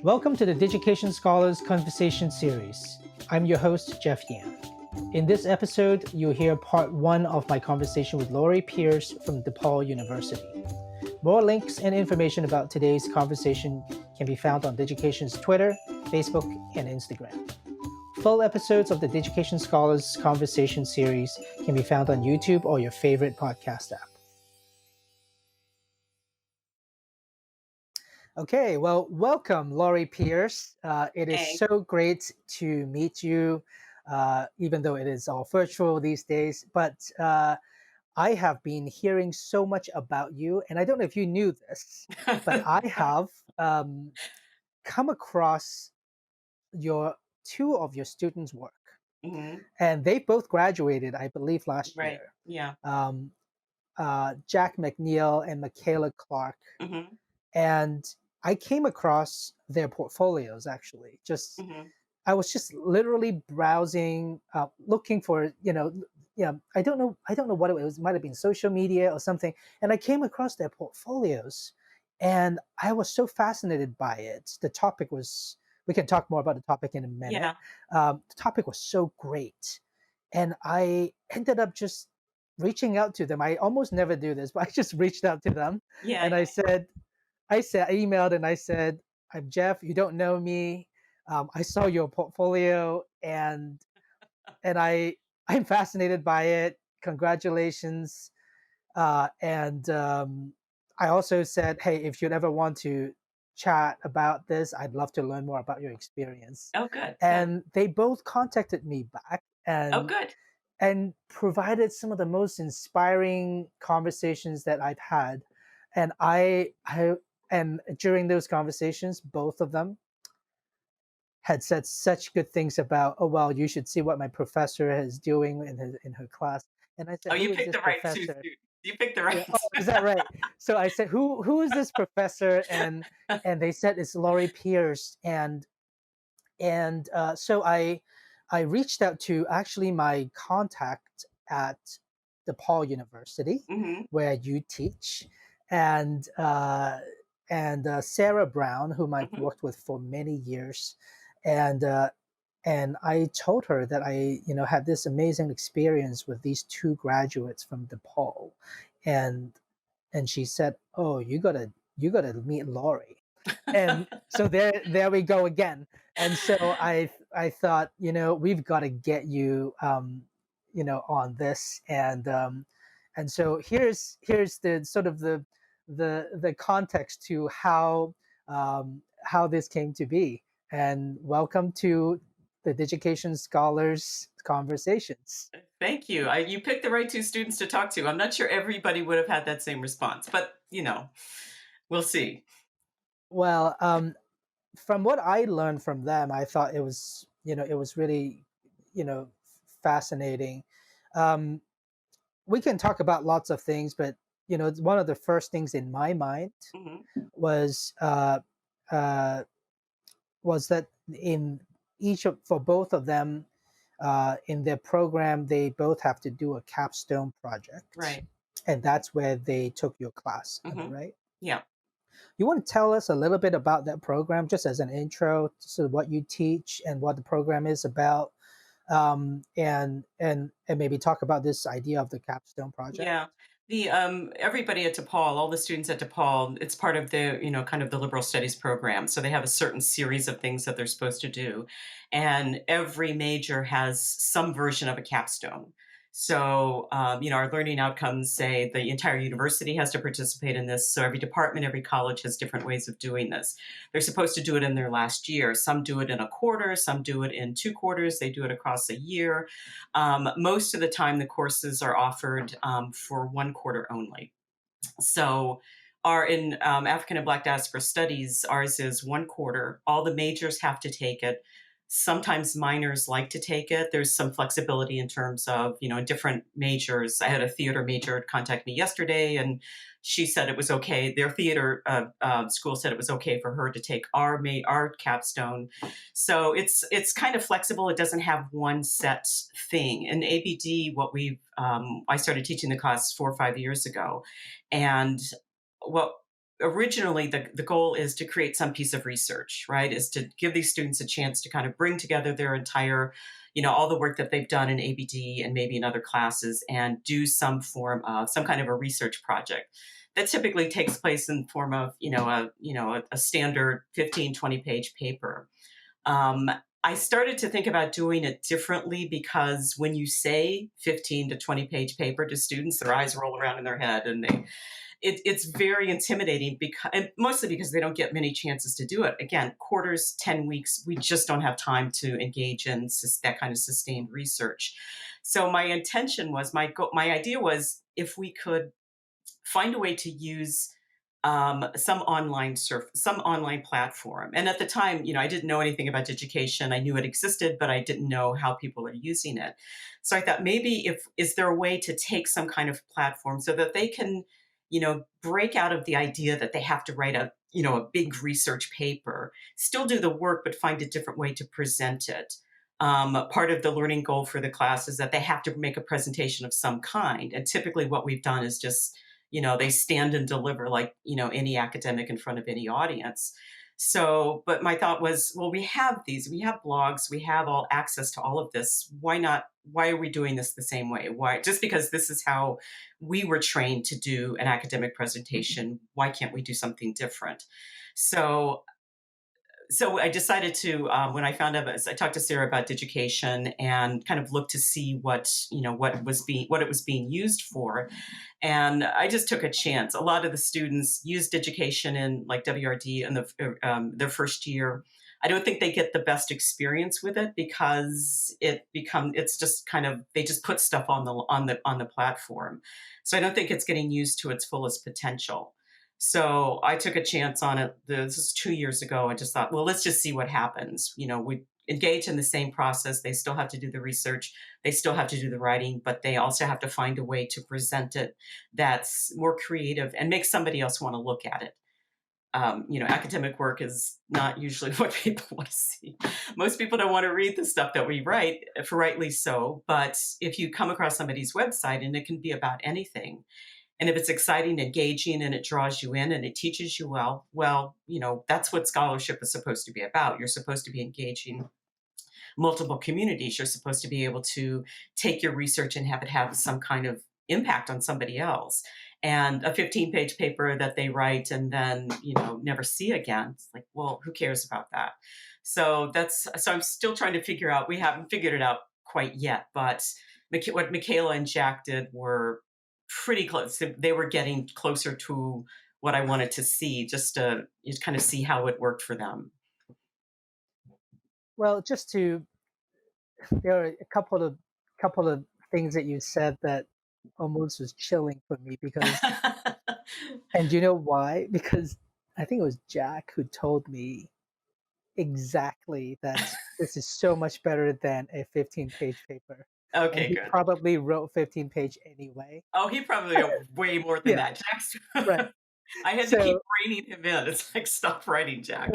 Welcome to the Digication Scholars Conversation Series. I'm your host, Jeff Yan. In this episode, you'll hear part one of my conversation with Lori Pierce from DePaul University. More links and information about today's conversation can be found on Digication's Twitter, Facebook, and Instagram. Full episodes of the Digication Scholars Conversation Series can be found on YouTube or your favorite podcast app. Okay, well, welcome, Lori Pierce. It is Hey. so great to meet you, even though it is all virtual these days. But I have been hearing so much about you, and I don't know if you knew this, but I have come across two of your students' work, hmm and they both graduated, I believe, last Right. year. Yeah. Um, Jack McNeil and Michaela Clark. hmm And I came across their portfolios actually. Just hmm I was just literally browsing, looking for, yeah, I don't know what it was. It might have been social media or something. And I came across their portfolios, and I was so fascinated by it. The topic was. We can talk more about the topic in a minute. Yeah. The topic was so great, and I ended up just reaching out to them. I almost never do this, but I just reached out to them, Yeah. and I emailed and I said, "I'm Jeff. You don't know me. I saw your portfolio, and I'm fascinated by it. Congratulations!" And I also said, "Hey, if you'd ever want to chat about this, I'd love to learn more about your experience." Oh, good. Good. And they both contacted me back Oh, good. and provided some of the most inspiring conversations that I've had. And and during those conversations, both of them had said such good things about, oh well, you should see what my professor is doing in her class. And I Oh, said, you who is picked this the right two professor? students. You picked the Yeah, right. oh, is that right? So I said, who is this professor? And they said it's Laurie Pierce. And I reached out to actually my contact at DePaul University, hmm where you teach, and Sarah Brown, whom I've hmm worked with for many years, and uh, and I told her that I had this amazing experience with these two graduates from DePaul, and she said, "Oh, you gotta meet Laurie." And so there we go again. And so I thought, we've got to get you on this. And so here's the sort of the context to how this came to be. And welcome to the Digication Scholars Conversations. Thank you. You picked the right two students to talk to. I'm not sure everybody would have had that same response, but we'll see. Well, from what I learned from them, I thought it was really, fascinating. Um, we can talk about lots of things, but one of the first things in my mind hmm was uh, uh, was that for both of them, in their program, they both have to do a capstone project, Right. and that's where they took your class. Am I hmm right? Yeah. You want to tell us a little bit about that program, just as an intro to what you teach and what the program is about, and maybe talk about this idea of the capstone project? Yeah. The everybody at DePaul, all the students at DePaul, it's part of the, kind of the liberal studies program. So they have a certain series of things that they're supposed to do. And every major has some version of a capstone. So, our learning outcomes say the entire university has to participate in this. So every department, every college has different ways of doing this. They're supposed to do it in their last year. Some do it in a quarter, some do it in 2 quarters, they do it across a year. Most of the time, the courses are offered for 1 quarter only. So, our in African and Black Diaspora Studies, ours is 1 quarter. All the majors have to take it. Sometimes minors like to take it. There's some flexibility in terms of, different majors. I had a theater major contact me yesterday, and she said it was okay. Their theater school said it was okay for her to take our capstone. So it's kind of flexible. It doesn't have one set thing. In ABD, I started teaching the class 4 or 5 years ago, and what originally the goal is to create some piece of research, right? Is to give these students a chance to kind of bring together their entire, all the work that they've done in ABD and maybe in other classes and do some form of some kind of a research project that typically takes place in the form of, a standard 15, 20-page paper. Um, I started to think about doing it differently because when you say 15 to 20-page paper to students, their eyes roll around in their head and it's very intimidating because, and mostly because they don't get many chances to do it. Again, quarters, 10 weeks, we just don't have time to engage in that kind of sustained research. So my intention was, my idea was if we could find a way to use some online platform. And at the time, I didn't know anything about Digication. I knew it existed, but I didn't know how people are using it. So I thought maybe if is there a way to take some kind of platform so that they can, break out of the idea that they have to write a big research paper, still do the work, but find a different way to present it. Part of the learning goal for the class is that they have to make a presentation of some kind. And typically what we've done is just they stand and deliver like, any academic in front of any audience. So, but my thought was, well, we have blogs, we have all access to all of this. Why not? Why are we doing this the same way? Why, just because this is how we were trained to do an academic presentation, why can't we do something different? So I decided to when I found out, I talked to Sarah about Digication and kind of looked to see what it was being used for, and I just took a chance. A lot of the students use Digication in like WRD in their first year. I don't think they get the best experience with it because it's just kind of they just put stuff on the platform. So I don't think it's getting used to its fullest potential. So I took a chance on it. This is 2 years ago. I just thought, well, let's just see what happens. We engage in the same process. They still have to do the research, they still have to do the writing, but they also have to find a way to present it that's more creative and make somebody else want to look at it. Academic work is not usually what people want to see. Most people don't want to read the stuff that we write, for rightly so. But if you come across somebody's website, and it can be about anything, and if it's exciting, engaging, and it draws you in and it teaches you well, that's what scholarship is supposed to be about. You're supposed to be engaging multiple communities. You're supposed to be able to take your research and have it have some kind of impact on somebody else. And a 15-page paper that they write and then, never see again, it's like, well, who cares about that? So I'm still trying to figure out, we haven't figured it out quite yet, but what Michaela and Jack did were pretty close. They were getting closer to what I wanted to see, just to kind of see how it worked for them. Well, there are a couple of things that you said that almost was chilling for me because, and you know why? Because I think it was Jack who told me exactly that this is so much better than a 15-page paper, and Okay, he good. probably wrote 15-page anyway. Oh, he probably wrote way more than Yeah, that. Jack's right. I had to keep So reining him in. It's like, "Stop writing, Jack."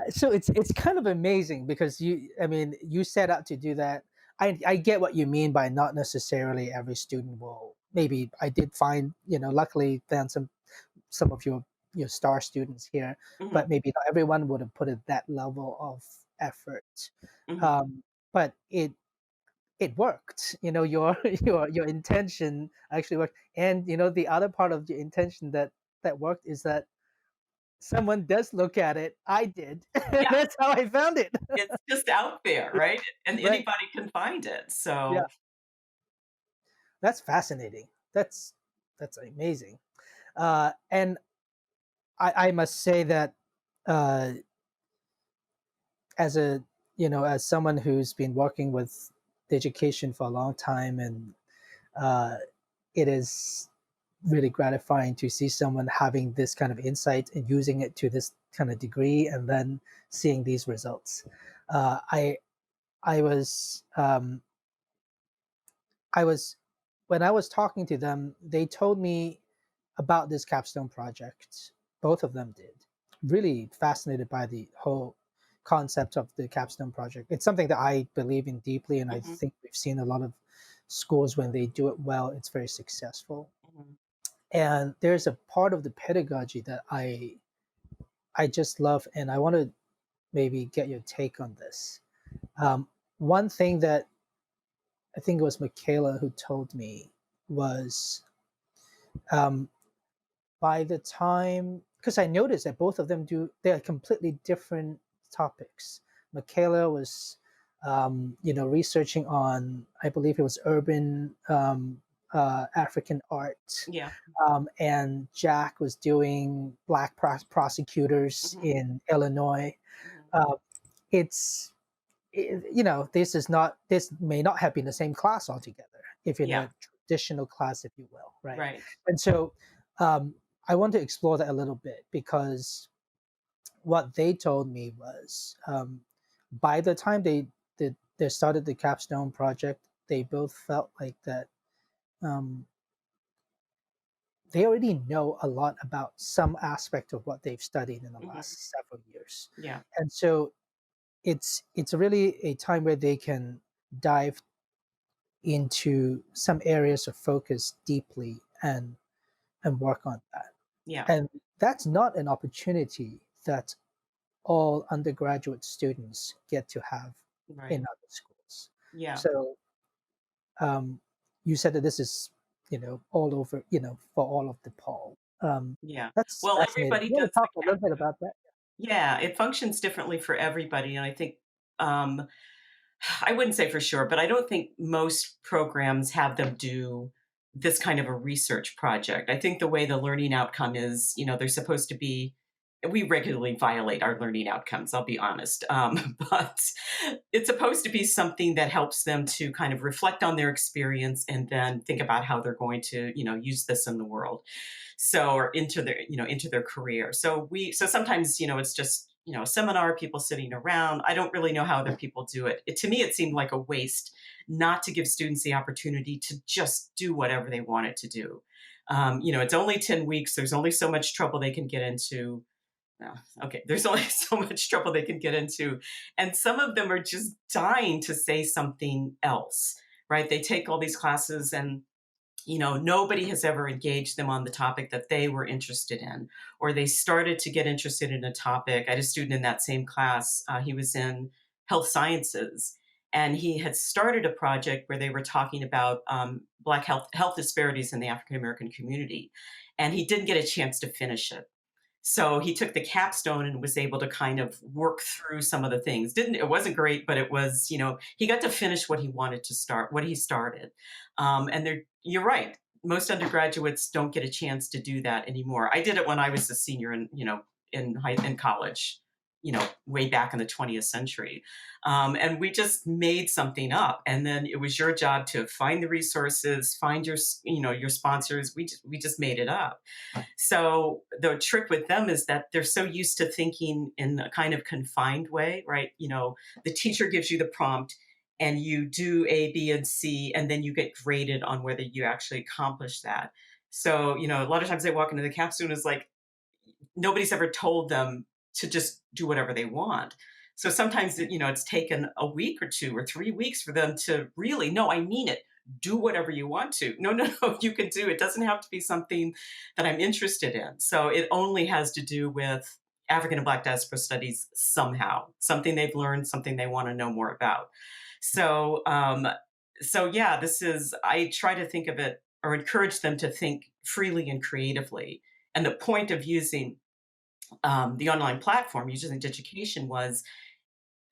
so it's kind of amazing because I mean, you set out to do that. I get what you mean by not necessarily every student will. Maybe I did find, luckily found some of your star students here, Mhm, but maybe not everyone would have put in that level of effort. mhm. Um, but it worked. Your your intention actually worked, and the other part of your intention that worked is that someone does look at it. I did. Yeah, That's how I found it. it's just out there, right? And Right. anybody can find it, Yeah. so That's fascinating. That's amazing. And I must say that uh, as as someone who's been working with education for a long time, and uh, it is really gratifying to see someone having this kind of insight and using it to this kind of degree, and then seeing these results. Uh, I I was I was when I was talking to them, they told me about this capstone project. Both of them did. Really fascinated by the whole concept of the capstone project. It's something that I believe in deeply, and I mhm, think we've seen a lot of schools when they do it well, it's very successful. mhm. And there's a part of the pedagogy that I just love, and I want to maybe get your take on this. One thing that I think it was Michaela who told me was, um, by the time, because I noticed that both of them they're completely different topics. Michaela was, researching on, I believe it was urban African art, Yeah. and Jack was doing black prosecutors Hmm. in Illinois. Hmm. Uh, it's this may not have been the same class altogether if in Yeah. a traditional class, if you will, right? Right. And so, um, I want to explore that a little bit, because what they told me was, by the time they started the capstone project, they both felt like that, um, they already know a lot about some aspect of what they've studied in the Hmm. last several years, Yeah. and so it's really a time where they can dive into some areas of focus deeply and work on that. Yeah. And that's not an opportunity that all undergraduate students get to have in Right. other schools. Yeah. So, um, you said that this is, all over, for all of DePaul. Yeah. That's Well, fascinating. everybody You want does to the talk a little bit capstone. about that? Yeah, it functions differently for everybody, and I think, um, I wouldn't say for sure, but I don't think most programs have them do this kind of a research project. I think the way the learning outcome is, they're supposed to be, we regularly violate our learning outcomes, I'll be honest. But it's supposed to be something that helps them to kind of reflect on their experience and then think about how they're going to, use this in the world. So, or into their career. So sometimes, it's just, a seminar, people sitting around. I don't really know how other people do it. To me, it seemed like a waste not to give students the opportunity to just do whatever they wanted to do. It's only 10 weeks. There's only so much trouble they can get into. No, okay, there's only so much trouble they can get into. And some of them are just dying to say something else, right? They take all these classes and nobody has ever engaged them on the topic that they were interested in, or they started to get interested in a topic. I had a student in that same class. He was in health sciences, and he had started a project where they were talking about Black health disparities in the African American community, and he didn't get a chance to finish it. So he took the capstone and was able to kind of work through some of the things. Didn't It wasn't great, but it was, he got to finish what he wanted to start, what he started. And you're right. Most undergraduates don't get a chance to do that anymore. I did it when I was a senior in college, way back in the 20th century. And we just made something up. And then it was your job to find the resources, find your sponsors. We just made it up. So the trick with them is that they're so used to thinking in a kind of confined way, right? The teacher gives you the prompt and you do A, B, and C, and then you get graded on whether you actually accomplish that. So, a lot of times they walk into the capstone is like, nobody's ever told them to just do whatever they want. So sometimes, it's taken a week or 2 or 3 weeks for them to really, no, I mean it. Do whatever you want to. No, no, no, you can do it. Doesn't have to be something that I'm interested in. So it only has to do with African and Black diaspora studies somehow, something they've learned, something they want to know more about. So, yeah, I try to think of it or encourage them to think freely and creatively. And the point of using the online platform, using Digication, was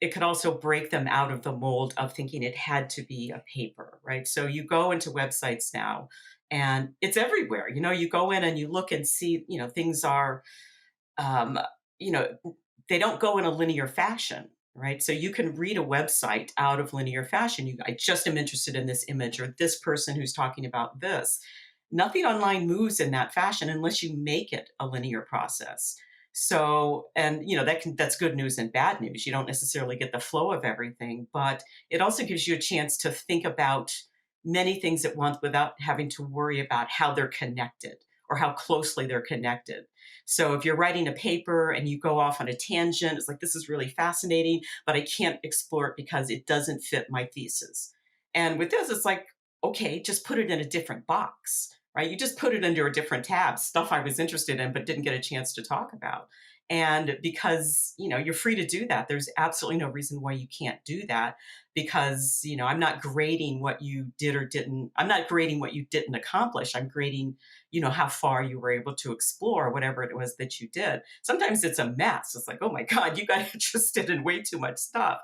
it could also break them out of the mold of thinking it had to be a paper, right? So you go into websites now and it's everywhere. You go in and you look and see, things are, um, you know, they don't go in a linear fashion, right? So you can read a website out of linear fashion. I just am interested in this image or this person who's talking about this. Nothing online moves in that fashion unless you make it a linear process. So, and that's good news and bad news. You don't necessarily get the flow of everything, but it also gives you a chance to think about many things at once without having to worry about how they're connected or how closely they're connected. So if you're writing a paper and you go off on a tangent, it's like, this is really fascinating, but I can't explore it because it doesn't fit my thesis. And with this, it's like, okay, just put it in a different box. right? You just put it under a different tab, stuff I was interested in but didn't get a chance to talk about. And because, you're free to do that. There's absolutely no reason why you can't do that because, I'm not grading what you did or didn't. I'm not grading what you didn't accomplish. I'm grading, how far you were able to explore whatever it was that you did. Sometimes it's a mess. It's like, oh my God, you got interested in way too much stuff.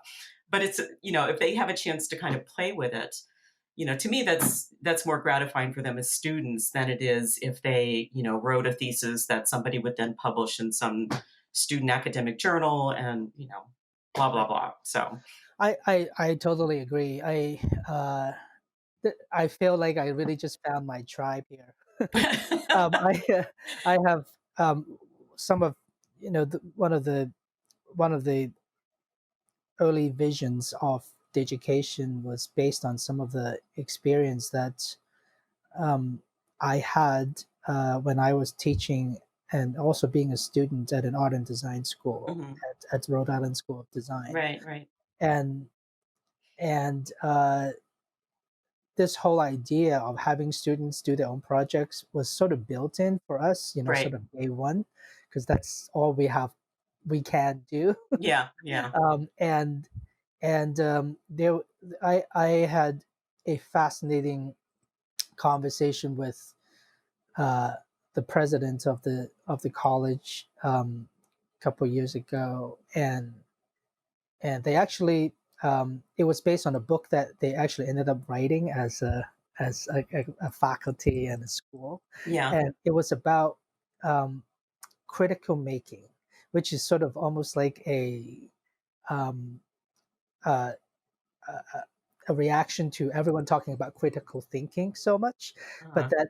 But it's, if they have a chance to kind of play with it, to me that's more gratifying for them as students than it is if they, wrote a thesis that somebody would then publish in some student academic journal and, blah blah Right. blah. So I totally agree. I feel like I really just found my tribe here. I I have some of one of the early visions of Digication was based on some of the experience that um, I had when I was teaching and also being a student at an art and design school Mhm. at Rhode Island School of Design, Right, right. and and this whole idea of having students do their own projects was sort of built in for us, sort Right. of day one, because that's all we can do. Yeah, yeah. And there, I had a fascinating conversation with uh, the president of the college a couple years ago, and they actually it was based on a book that they actually ended up writing as a faculty and a school, Yeah. and it was about um, critical making, which is sort of almost like um, uh, a, a reaction to everyone talking about critical thinking so much, but Uh-huh. that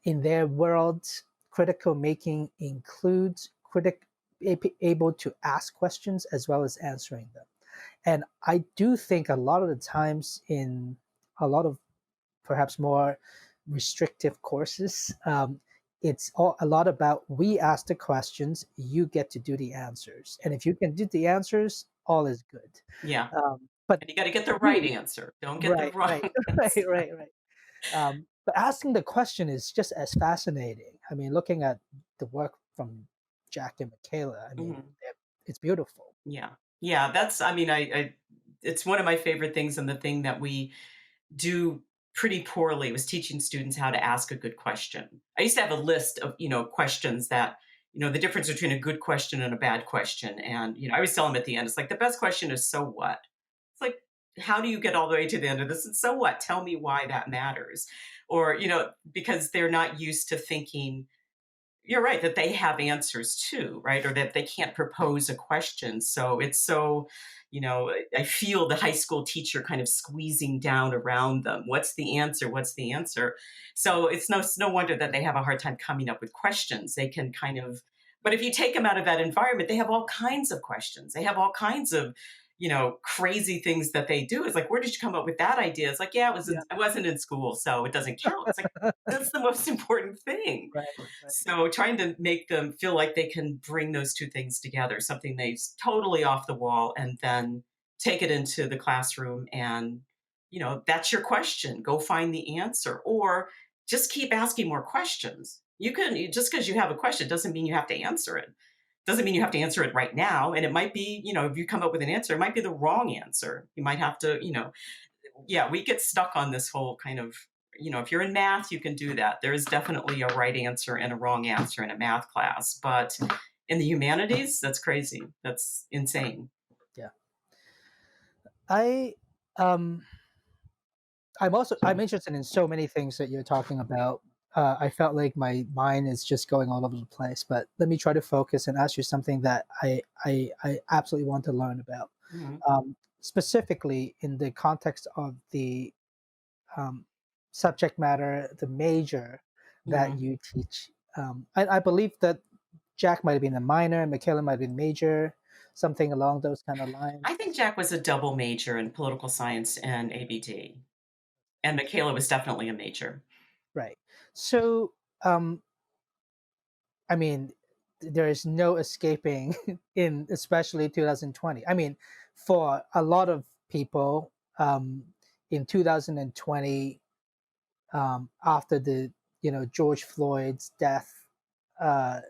in their world, critical making includes able to ask questions as well as answering them. And I do think a lot of the times in a lot of perhaps more restrictive courses, it's a lot about we ask the questions, you get to do the answers. And if you can do the answers, all is good. Yeah. But And you gotta get the right really, answer. Don't get the right, wrong right, right, answer. right, right. But asking the question is just as fascinating. I mean, looking at the work from Jack and Michaela, I mean, Mhm. it's beautiful. Yeah. Yeah, that's I mean, I it's one of my favorite things and the thing that we do pretty poorly was teaching students how to ask a good question. I used to have a list of, questions that, the difference between a good question and a bad question. And, I always tell them at the end, it's like the best question is so what? It's like, how do you get all the way to the end of this? And so what? Tell me why that matters. Or, because they're not used to thinking you're right that they have answers too, right? Or that they can't propose a question. So it's so, I feel the high school teacher kind of squeezing down around them. What's the answer? What's the answer? So it's no wonder that they have a hard time coming up with questions. They can kind of, but if you take them out of that environment, they have all kinds of questions. They have all kinds of, crazy things that they do. It's like, where did you come up with that idea? It's like, yeah, Yeah. I wasn't in school, so it doesn't count. It's like, that's the most important thing. Right, right. So trying to make them feel like they can bring those two things together, something that's totally off the wall, and then take it into the classroom and, that's your question. Go find the answer or just keep asking more questions. Just because you have a question doesn't mean you have to answer it. Doesn't mean you have to answer it right now. And it might be, if you come up with an answer, it might be the wrong answer. You might have to, yeah, we get stuck on this whole kind of, if you're in math, you can do that. There is definitely a right answer and a wrong answer in a math class. But in the humanities, that's crazy. That's insane. Yeah. I um I'm interested in so many things that you're talking about. I felt like my mind is just going all over the place, but let me try to focus and ask you something that I absolutely want to learn about. Mhm. Specifically in the context of the um, subject matter, the major that Mhm. you teach. I believe that Jack might have been a minor, Michaela might have been major, something along those kind of I think lines. Jack was a double major in political science and ABD, and Michaela was definitely a major. Right. So, um, I mean, there is no escaping in especially 2020. I mean, for a lot of people in 2020, after the George Floyd's death, uh,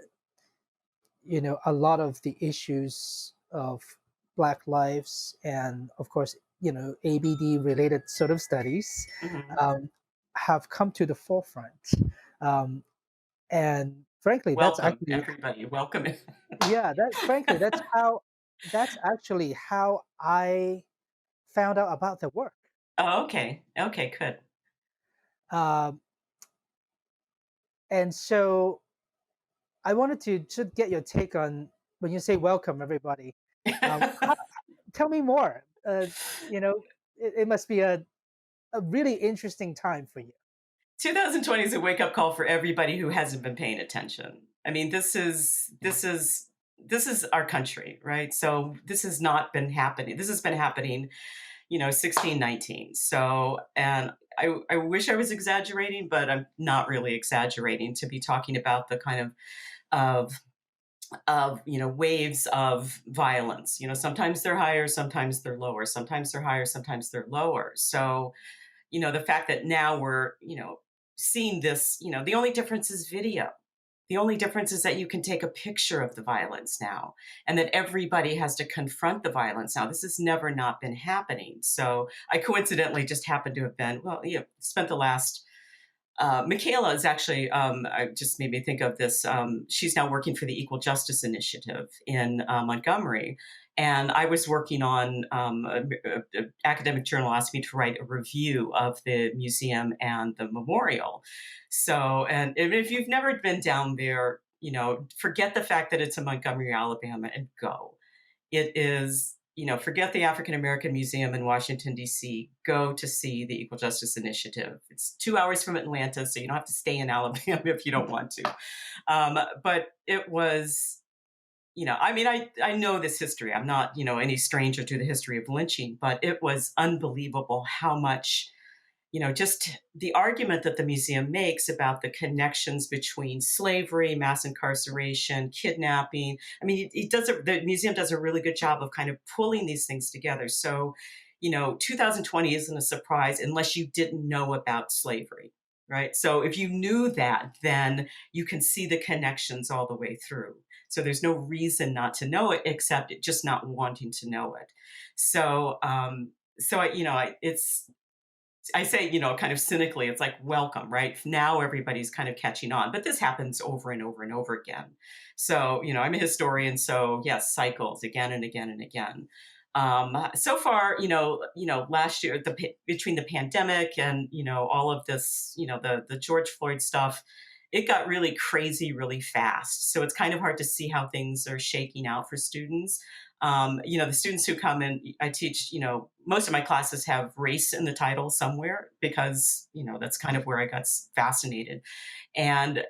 a lot of the issues of Black lives, and of course, ABD related sort of studies, Mhm. um, have come to the forefront. Um, and frankly, that's Welcome, actually, everybody, welcome. yeah, that's actually how I found out about the work. Oh, okay. Okay, good. Um, and so I wanted to just get your take on when you say welcome, everybody. How, tell me more. It must be a really interesting time for you. 2020 is a wake-up call for everybody who hasn't been paying attention. I mean, this is our country, right? So this has not been happening. This has been happening, 16, 19. So, and I wish I was exaggerating, but I'm not really exaggerating to be talking about the kind of waves of violence. Sometimes they're higher, sometimes they're lower, sometimes they're higher, sometimes they're lower. So the fact that now we're, seeing this, the only difference is video. The only difference is that you can take a picture of the violence now, and that everybody has to confront the violence now. This has never not been happening. So I coincidentally just happened to have been, well, spent the last Michaela is actually, I just made me think of this. She's now working for the Equal Justice Initiative in Montgomery. And I was working on a academic journal asked me to write a review of the museum and the memorial. So, and if you've never been down there, forget the fact that it's in Montgomery, Alabama, and go. It is, forget the African American Museum in Washington, D.C. Go to see the Equal Justice Initiative. It's 2 hours from Atlanta, so you don't have to stay in Alabama if you don't want to. But it was, I mean, I know this history. I'm not, any stranger to the history of lynching, but it was unbelievable how much just the argument that the museum makes about the connections between slavery, mass incarceration, kidnapping. I mean, the museum does a really good job of kind of pulling these things together. So, 2020 isn't a surprise unless you didn't know about slavery, right? So if you knew that, then you can see the connections all the way through. So there's no reason not to know it, except just not wanting to know it. So, it's I say, kind of cynically, it's like, welcome, right? Now everybody's kind of catching on, but this happens over and over and over again. So, I'm a historian, so yes, cycles again and again and again. So far, last year, between the pandemic and all of this, the George Floyd stuff, it got really crazy really fast. So it's kind of hard to see how things are shaking out for students. The students who come in, I teach, most of my classes have race in the title somewhere because, that's kind of where I got fascinated. And,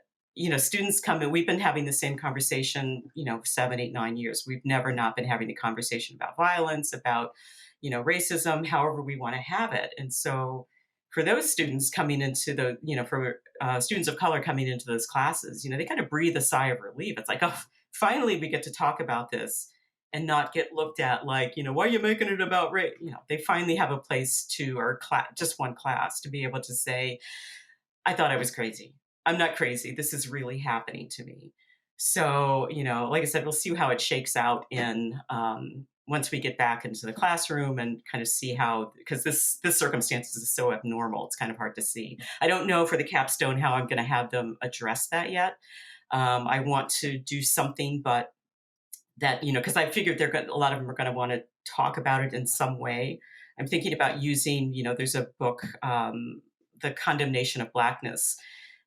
students come in, we've been having the same conversation, 7, 8, 9 years. We've never not been having a conversation about violence, about, racism, however we want to have it. And so for those students coming into for students of color coming into those classes, they kind of breathe a sigh of relief. It's like, oh, finally we get to talk about this and not get looked at like, why are you making it about race? They finally have a place to, or just one class to be able to say, I thought I was crazy. I'm not crazy. This is really happening to me. So, like I said, we'll see how it shakes out in once we get back into the classroom and kind of see how, because this circumstance is so abnormal, it's kind of hard to see. I don't know for the capstone how I'm going to have them address that yet. I want to do something, but that because I figured a lot of them are going to want to talk about it in some way. I'm thinking about using there's a book, The Condemnation of Blackness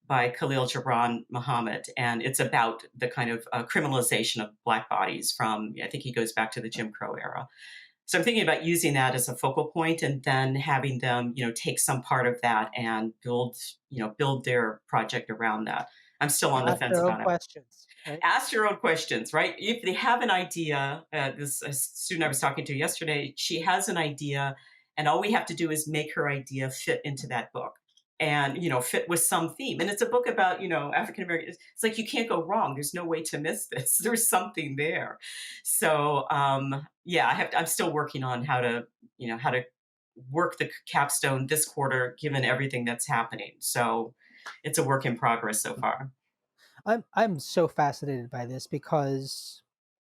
by Khalil Gibran Muhammad, and it's about the kind of criminalization of Black bodies from, I think he goes back to the Jim Crow era. So I'm thinking about using that as a focal point, and then having them take some part of that and build their project around that. I'm still on the Ask fence their own about it. questions, right? Ask your own questions, right? If they have an idea, this a student I was talking to yesterday, she has an idea, and all we have to do is make her idea fit into that book and fit with some theme. And it's a book about African American. It's like you can't go wrong. There's no way to miss this. There's something there. So yeah, I'm still working on how to work the capstone this quarter, given everything that's happening. So it's a work in progress so far. I'm so fascinated by this because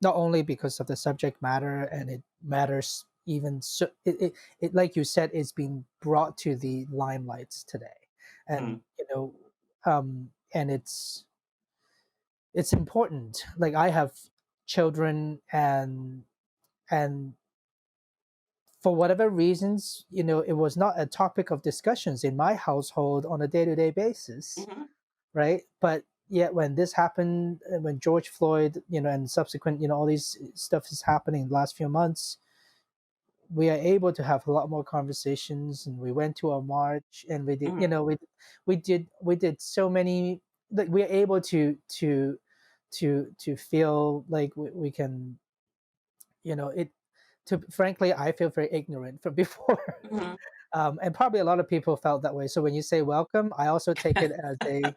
not only because of the subject matter, and it matters even so it like you said, it's being brought to the limelights today. And Mhm. and it's important. Like, I have children, and for whatever reasons, it was not a topic of discussions in my household on a day-to-day basis, Mhm. right? But yet when this happened, when George Floyd, and subsequent, all these stuff is happening in the last few months, we are able to have a lot more conversations. And we went to a march, and we did, Mhm. we did so many, like, we're able to feel like we can, it to frankly, I feel very ignorant from before. Mhm. And probably a lot of people felt that way. So when you say welcome, I also take it as a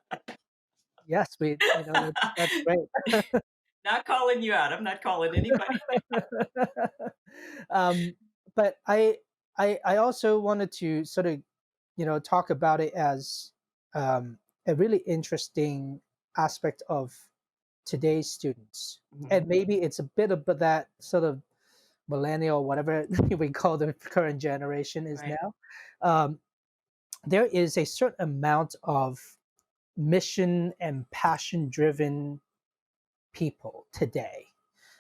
yes. That's great. Not calling you out. I'm not calling anybody. um, but I also wanted to sort of, talk about it as, a really interesting aspect of today's students. Mhm. And maybe it's a bit of that sort of millennial, whatever we call the current generation is Right. now. Um, there is a certain amount of mission and passion driven people today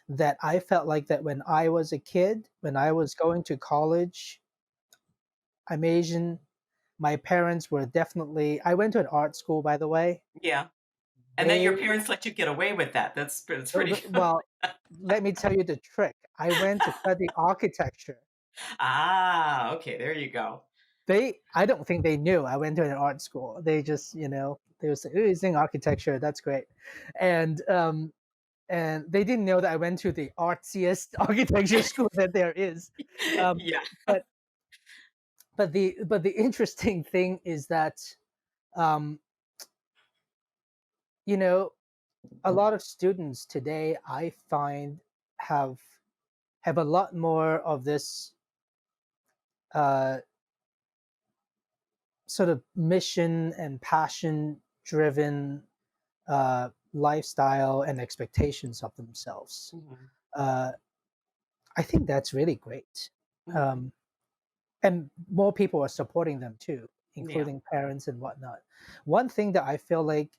that I felt like that when I was a kid, when I was going to college. I'm Asian. My parents were definitely. I went to an art school, by the way. Yeah. And then They your parents let you get away with that. That's pretty good. well, let me tell you the trick. I went to study architecture. Ah, okay, there you go. I don't think they knew I went to an art school. They just, they was like, "Ooh, he's in architecture. That's great," and they didn't know that I went to the artsiest architecture school that there is. Um, Yeah. but the interesting thing is that, um, you know a lot of students today, I find, have a lot more of this, uh, sort of mission and passion driven, lifestyle and expectations of themselves. Mhm. Uh, I think that's really great. Mhm. Um, and more people are supporting them too, Yeah. including parents and whatnot. One thing that I feel like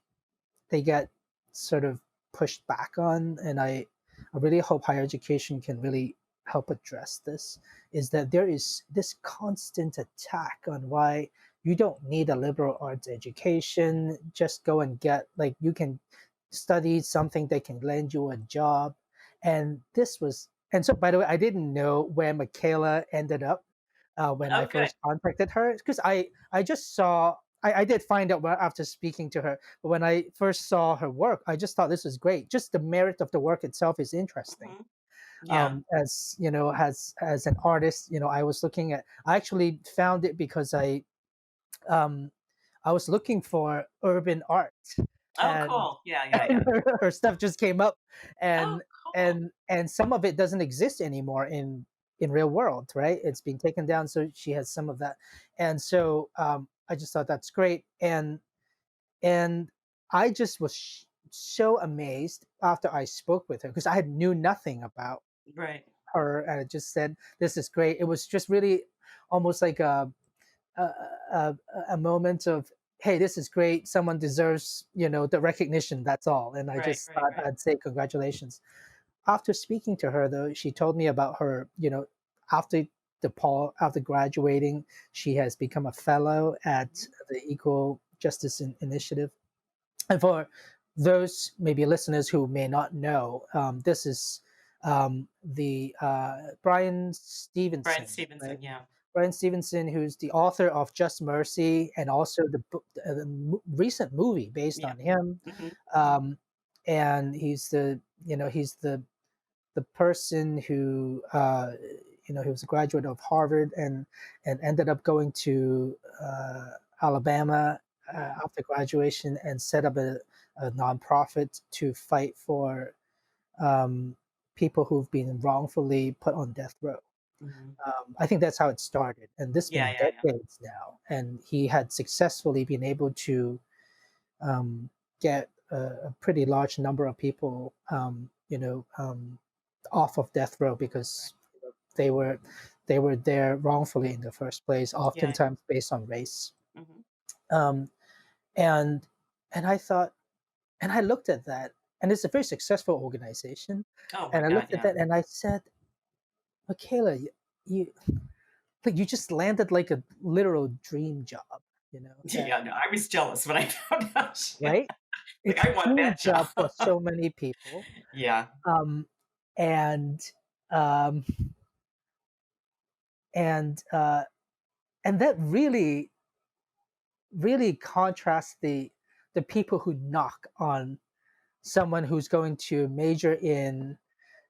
they get sort of pushed back on, and I really hope higher education can really help address this, is that there is this constant attack on why you don't need a liberal arts education. Just go and get, like, you can study something that can land you a job. And so, by the way, I didn't know where Michaela ended up, when I Oh, good. first contacted her, because I just saw. I did find out after speaking to her, but when I first saw her work, I just thought this was great. Just the merit of the work itself is interesting. Mhm. Yeah. As as an artist, I was looking at. I actually found it because um, I was looking for urban art, Oh, and, cool. Yeah, yeah, yeah. her stuff just came up, Oh, and cool. some of it doesn't exist anymore in real world, right? It's been taken down, so she has some of that, and so, I just thought that's great, and I just was so amazed after I spoke with her, because I had knew nothing about Right. her, and I just said, "This is great." It was just really almost like a, a, a moment of, hey, this is great, someone deserves, the recognition, that's all. And I Right, just right, thought right. I'd say congratulations. After speaking to her, though, she told me about her, after after graduating, she has become a fellow at Mhm. the Equal Justice Initiative. And for those maybe listeners who may not know, this is, the Bryan Bryan Stevenson, right? Stevenson, yeah. Bryan Stevenson, who's the author of Just Mercy, and also the book, recent movie based Yeah. on him. Mhm. Um, and he's the person who, he was a graduate of Harvard, and ended up going to, Alabama, Mhm. after graduation, and set up a nonprofit to fight for, um, people who've been wrongfully put on death row. Mhm. I think that's how it started, and this has Yeah, been yeah, yeah. decades now. And he had successfully been able to, get a pretty large number of people, off of death row Right. because they were they were there wrongfully in the first place, Yeah. oftentimes based on race. Mhm. Um, and and I thought, and I looked at that, and it's a very successful organization. Oh my And I god, looked at yeah. that and I said, Michaela, you like you just landed like a literal dream job, that Yeah, no, I was jealous when I found out. right? Like, It's I a want dream that job for job. so many people. Yeah. Um, and um, and and that really contrasts the people who knock on someone who's going to major in,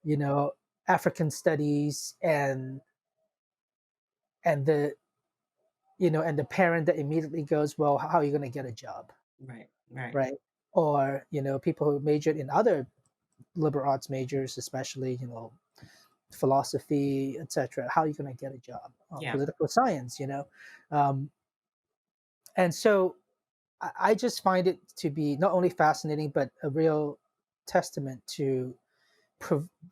you know, African studies, and the and the parent that immediately goes, well, how are you going to get a job, Right, right. right? Or people who majored in other liberal arts majors, especially philosophy, etc. How are you going to get a job? Yeah. Political science, um, and so I just find it to be not only fascinating but a real testament to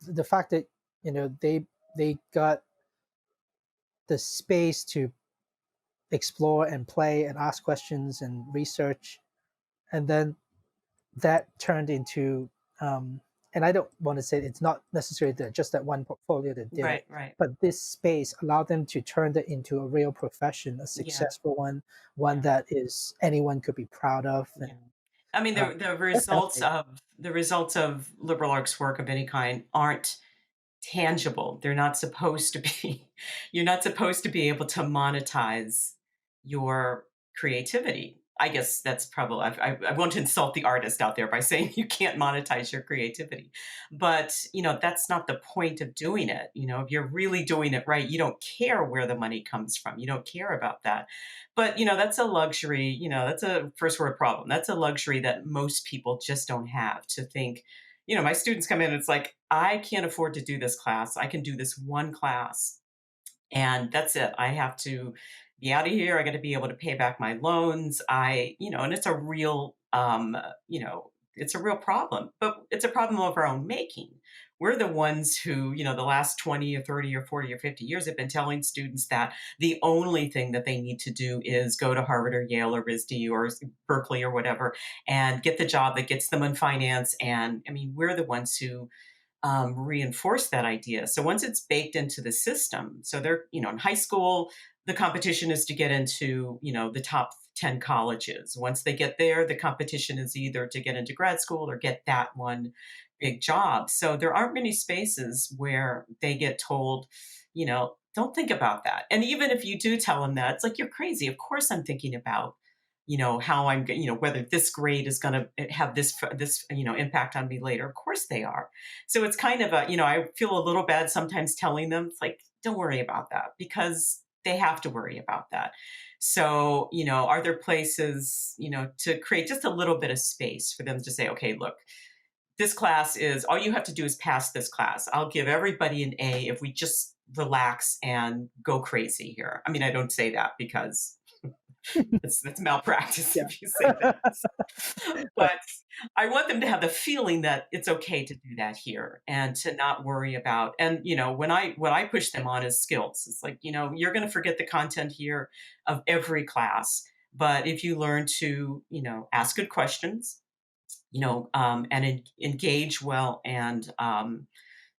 the fact that they got the space to explore and play and ask questions and research, and then that turned into and I don't want to say it's not necessarily just that one portfolio that did it, Right, right. but this space allowed them to turn that into a real profession, a Yeah, successful one yeah, that is anyone could be proud of. And yeah. I mean, uh, that's fascinating. the results of liberal arts work of any kind aren't tangible. They're not supposed to be. You're not supposed to be able to monetize your creativity. I guess that's probably. I want to insult the artist out there by saying you can't monetize your creativity, but that's not the point of doing it. If you're really doing it right, you don't care where the money comes from. You don't care about that. But that's a luxury. That's a first world problem. That's a luxury that most people just don't have to think. My students come in, it's like, I can't afford to do this class. I can do this one class, and that's it. I have to be out of here. I got to be able to pay back my loans. And it's a real, it's a real problem, but it's a problem of our own making. We're the ones who, the last 20 or 30 or 40 or 50 years have been telling students that the only thing that they need to do is go to Harvard or Yale or RISD or Berkeley or whatever and get the job that gets them in finance. And I mean, we're the ones who reinforce that idea. So once it's baked into the system, so they're, in high school, the competition is to get into, the top 10 colleges. Once they get there, the competition is either to get into grad school or get that one big job. So there aren't many spaces where they get told, don't think about that. And even if you do tell them that, it's like, you're crazy. Of course I'm thinking about how I'm, whether this grade is going to have this, impact on me later. Of course they are. So it's kind of I feel a little bad sometimes telling them, it's like, don't worry about that because they have to worry about that. So, are there places, to create just a little bit of space for them to say, okay, look, this class is all you have to do is pass this class. I'll give everybody an A if we just relax and go crazy here. I mean, I don't say that because that's malpractice Yeah. if you say that. Right. But I want them to have the feeling that it's okay to do that here and to not worry about. And when I push them on is skills. It's like, you're going to forget the content here of every class, but if you learn to ask good questions, and engage well and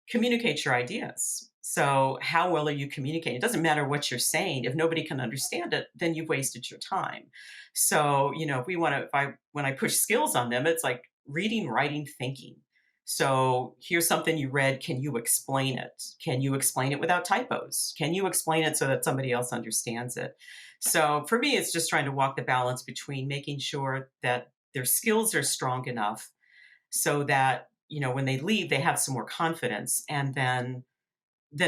communicate your ideas. So, how well are you communicating? It doesn't matter what you're saying. If nobody can understand it, then you've wasted your time. So, if we want to, if I, when I push skills on them, it's like reading, writing, thinking. So, here's something you read. Can you explain it? Can you explain it without typos? Can you explain it so that somebody else understands it? So, for me, it's just trying to walk the balance between making sure that their skills are strong enough so that when they leave they have some more confidence, and then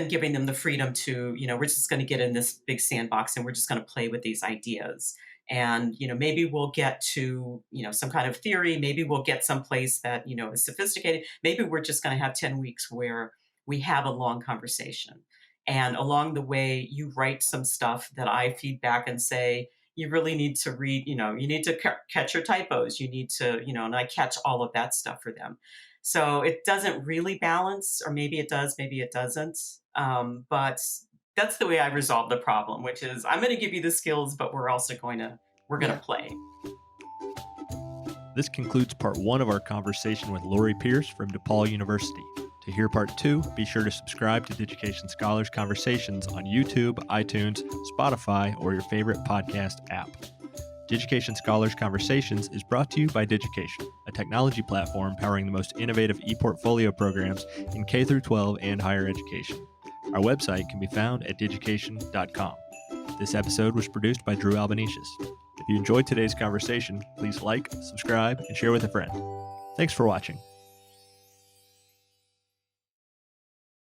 giving them the freedom to we're just going to get in this big sandbox and we're just going to play with these ideas, and maybe we'll get to some kind of theory, maybe we'll get someplace that is sophisticated, maybe we're just going to have 10 weeks where we have a long conversation, and along the way you write some stuff that I feed back and say, you really need to read, you need to catch your typos. You need to, and I catch all of that stuff for them. So it doesn't really balance, or maybe it does, maybe it doesn't. But that's the way I resolve the problem, which is I'm going to give you the skills, but we're going to Yeah. play. This concludes part 1 of our conversation with Lori Pierce from DePaul University. To hear part 2, be sure to subscribe to Digication Scholars Conversations on YouTube, iTunes, Spotify, or your favorite podcast app. Digication Scholars Conversations is brought to you by Digication, a technology platform powering the most innovative e-portfolio programs in K-12 and higher education. Our website can be found at digication.com. This episode was produced by Drew Albanesius. If you enjoyed today's conversation, please like, subscribe, and share with a friend. Thanks for watching.